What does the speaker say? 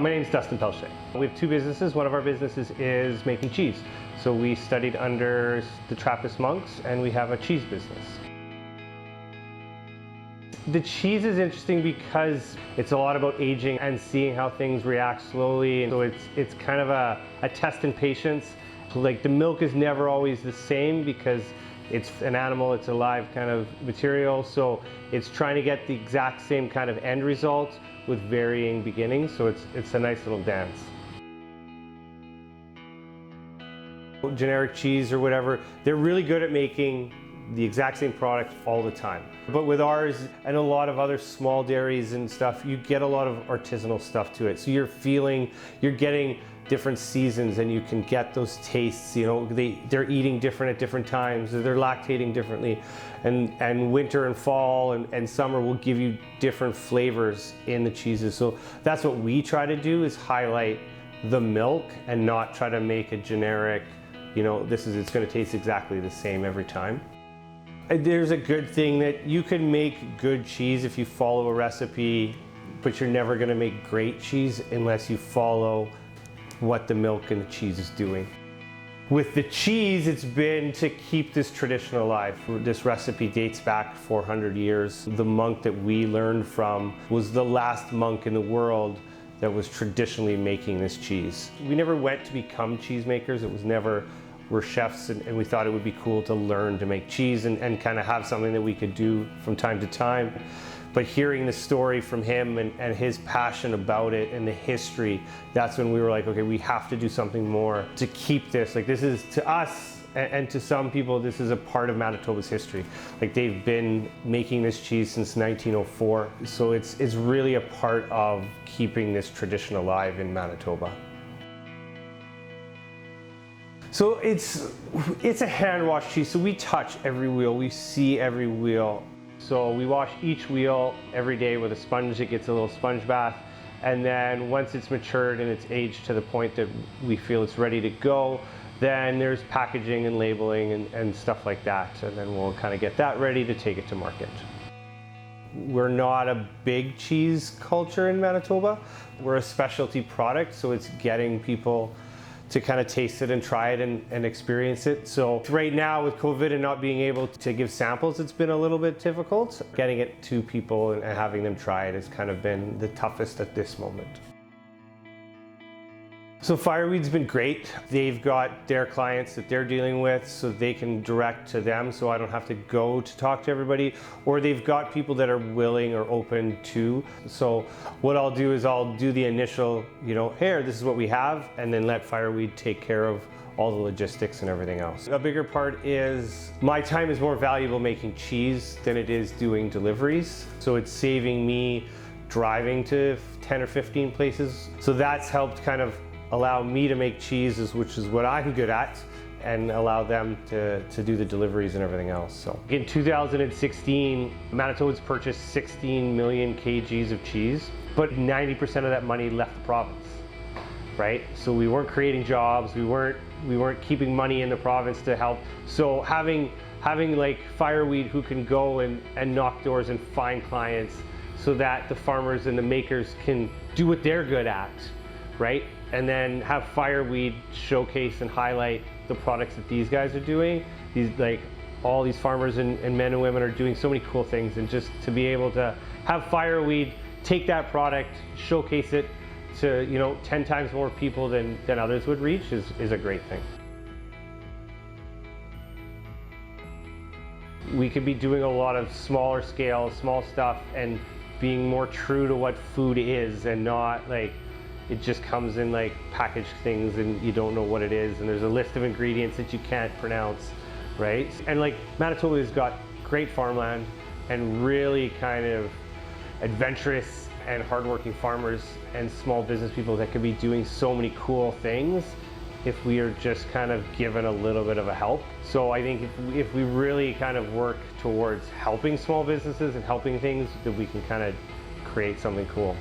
My name is Dustin Peltier. We have two businesses. One of our businesses is making cheese. So we studied under the Trappist monks and we have a cheese business. The cheese is interesting because it's a lot about aging and seeing how things react slowly. And so it's kind of a test in patience. Like the milk is never always the same because it's an animal, it's a live kind of material. So it's trying to get the exact same kind of end result with varying beginnings. So it's a nice little dance. Generic cheese or whatever, they're really good at making the exact same product all the time. But with ours and a lot of other small dairies and stuff, you get a lot of artisanal stuff to it. So you're getting different seasons and you can get those tastes, you know, they're eating different at different times, they're lactating differently. And winter and fall and summer will give you different flavors in the cheeses. So that's what we try to do, is highlight the milk and not try to make a generic, you know, it's gonna taste exactly the same every time. There's a good thing that you can make good cheese if you follow a recipe, but you're never gonna make great cheese unless you follow what the milk and the cheese is doing. With the cheese, it's been to keep this tradition alive. This recipe dates back 400 years. The monk that we learned from was the last monk in the world that was traditionally making this cheese. We never went to become cheesemakers. It was never, we're chefs and we thought it would be cool to learn to make cheese and kind of have something that we could do from time to time. But hearing the story from him and his passion about it and the history, that's when we were like, okay, we have to do something more to keep this. Like, this is, to us and to some people, this is a part of Manitoba's history. Like, they've been making this cheese since 1904. So it's really a part of keeping this tradition alive in Manitoba. So it's a hand wash cheese. So we touch every wheel, we see every wheel. So we wash each wheel every day with a sponge. It gets a little sponge bath. And then once it's matured and it's aged to the point that we feel it's ready to go, then there's packaging and labeling and stuff like that. And then we'll kind of get that ready to take it to market. We're not a big cheese culture in Manitoba. We're a specialty product, so it's getting people to kind of taste it and try it and experience it. So right now with COVID and not being able to give samples, it's been a little bit difficult. Getting it to people and having them try it has kind of been the toughest at this moment. So Fireweed's been great. They've got their clients that they're dealing with, so they can direct to them, so I don't have to go to talk to everybody, or they've got people that are willing or open to. So what I'll do is I'll do the initial, you know, here, this is what we have, and then let Fireweed take care of all the logistics and everything else. A bigger part is my time is more valuable making cheese than it is doing deliveries. So it's saving me driving to 10 or 15 places. So that's helped kind of allow me to make cheeses, which is what I'm good at, and allow them to do the deliveries and everything else. So in 2016, Manitobans purchased 16 million kgs of cheese, but 90% of that money left the province, right? So we weren't creating jobs, we weren't keeping money in the province to help. So having like Fireweed who can go and knock doors and find clients so that the farmers and the makers can do what they're good at, right? And then have Fireweed showcase and highlight the products that these guys are doing. All these farmers and men and women are doing so many cool things, and just to be able to have Fireweed take that product, showcase it to, you know, 10 times more people than others would reach is a great thing. We could be doing a lot of smaller scale, small stuff, and being more true to what food is, and not like it just comes in like packaged things and you don't know what it is, and there's a list of ingredients that you can't pronounce, right? And like Manitoba has got great farmland and really kind of adventurous and hardworking farmers and small business people that could be doing so many cool things if we are just kind of given a little bit of a help. So I think if we really kind of work towards helping small businesses and helping things, that we can kind of create something cool.